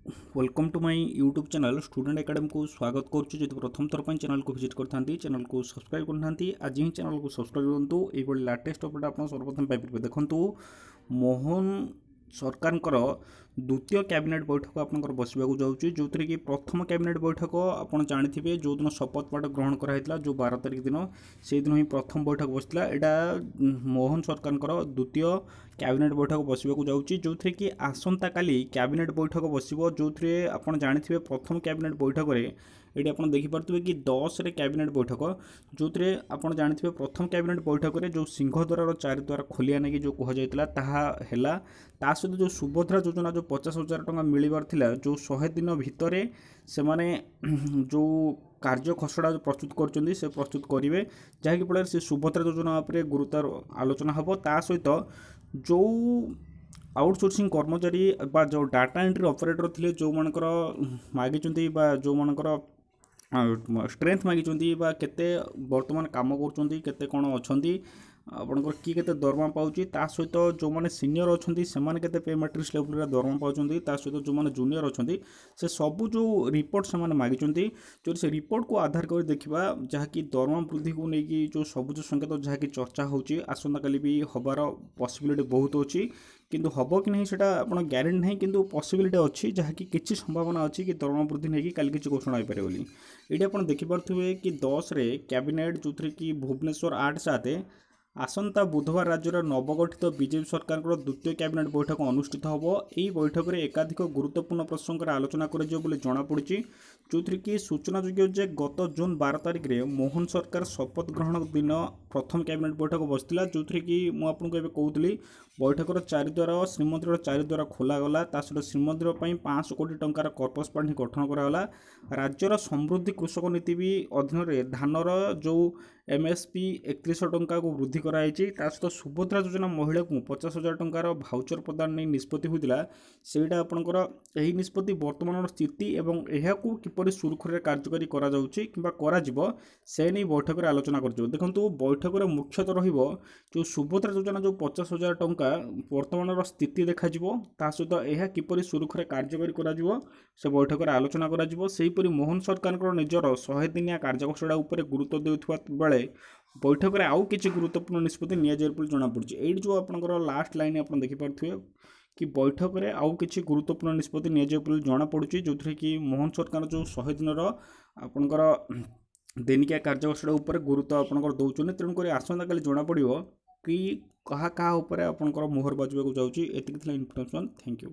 Welcome to my YouTube channel student academy को स्वागत करुच्ची। जो प्रथम थर पर चैनल को विजिट करते चैनल को सब्सक्राइब करना आज ही चैनल को सब्सक्राइब करूँ। ये लाटेस्ट अपडेट आप सर्वप्रथम पाइपर देखूँ। मोहन सरकार द्वितीय कैबिनेट बैठक आपंकर बसवाक जाऊँगी जो थी कि प्रथम कैबिनेट बैठक आप जानते जो दिन शपथ पाठ ग्रहण कराइला जो 12 तारिख दिन से दिन ही प्रथम बैठक बसला। यहाँ मोहन सरकार द्वितीय कैबिनेट बैठक बसवाक जाऊँगी जो थी कि आसंता काली कैबिनेट बैठक बस जो थी आप जानते प्रथम कैबिनेट बैठक में ये आप देखिपे कि 10 रे कैबिनेट बैठक जो थे आप जानते प्रथम कैबिनेट बैठक में जो सिंहद्वार चारिद्वार खोलिया नहीं जो कहला ता सहित जो सुभद्रा योजना जो 50,000 टंका मिलबार थिला जो 100 दिन भितर से माने जो कार्य खसड़ा प्रस्तुत कर से प्रस्तुत करेंगे जहाँकि फल से सुभद्रा योजना गुरुतर आलोचना हम ता सहित जो आउटसोर्सिंग कर्मचारी बा जो डाटा एंट्री ऑपरेटर थिले जो मानकर मागिचंती बा जो मानकर स्ट्रेंथ मागिचंती बा केते वर्तमान काम करचंती केते कोन अछंती आपनकर किए केते दरमा पाउची ता सहित जो माने सीनियर अछंती से माने केते पे मैट्रिक्स लेवल रे दरमा पाउचंती ता सहित जो माने जूनियर अछंती से सब जो रिपोर्ट से माने मागिचंती जो से रिपोर्ट को आधार कर देखिबा जहा कि दरमा वृद्धि को लेकी जो सबुज संकेत जहा कि चर्चा होची आसंता काली भी हबार पॉसिबिलिटी बहुत अछि किंतु हम कि नहीं सेटा आपण ग्यारंटी नहीं किंतु पॉसिबिलिटी अच्छी जहाँकि किसी संभावना अच्छी कि दरमा वृद्धि नहीं कल किसी घोषणा हो पारे बोली। ये आप देखिपे कि 10 रे कैबिनेट जो थी कि भुवनेश्वर 8/7 आसंता बुधवार राज्यर नवगठित बीजेपी सरकार द्वितीय कैबिनेट बैठक अनुष्ठित होब। यही बैठक में एकाधिक गुरुत्वपूर्ण प्रसंग आलोचना कर जमापड़ी जो थी कि सूचनायोग्य जे गत जून 12 तारिख में मोहन सरकार शपथ ग्रहण दिन प्रथम कैबिनेट बैठक बसला जो थी कि मुझे कहूली बैठकर चारिद्वार श्रीमंदिर चारिद्वार खोलगला सहित श्रीमंदिर 500 कोटी टंकार कर्पस पांठि गठन कराला। राज्यर समृद्धि कृषक नीति भी अधीन धानर जो एमएसपी 3100 टंका को वृद्धि कराई सहित सुभद्रा योजना महिला को 50,000 टंकार भाउचर प्रदान नहीं निष्पत्ति होता सेटा आपंकर यही निष्पत्ति वर्तमान स्थिति एवं यह किपर सुरखुरी कार्यकारी करा से नहीं बैठक में आलोचना कर देखो बैठक में मुख्यतः जो सुभद्रा योजना जो 50,000 टंका वर्तमान स्थिति देखा सहित यह किपर सुरखुरी कार्यकारी करा से बैठक में आलोचना कर मोहन सरकार निजर 100 दिनिया कार्यखसड़ा गुरुत्व देउथुवा बेले बैठक में आउ किसी गुरुत्वपूर्ण निष्पत्ति नि जमापड़ी। ये जो आपंकर लास्ट लाइन आप देखिपे कि बैठक में आउ किसी गुरुत्वपूर्ण निष्पत्ति नि जमापड़ी जो थी कि मोहन सरकार जो 100 दिन आपंकर दिनिकिया कार्यखसड़ा गुरुत्व आपंकर दौरान तेणुक आसंता काली जमापड़ कि क्या क्या आपंकर मोहर बाजवाक जाऊँगी। एतिक इन्फॉर्मेशन। Thank you.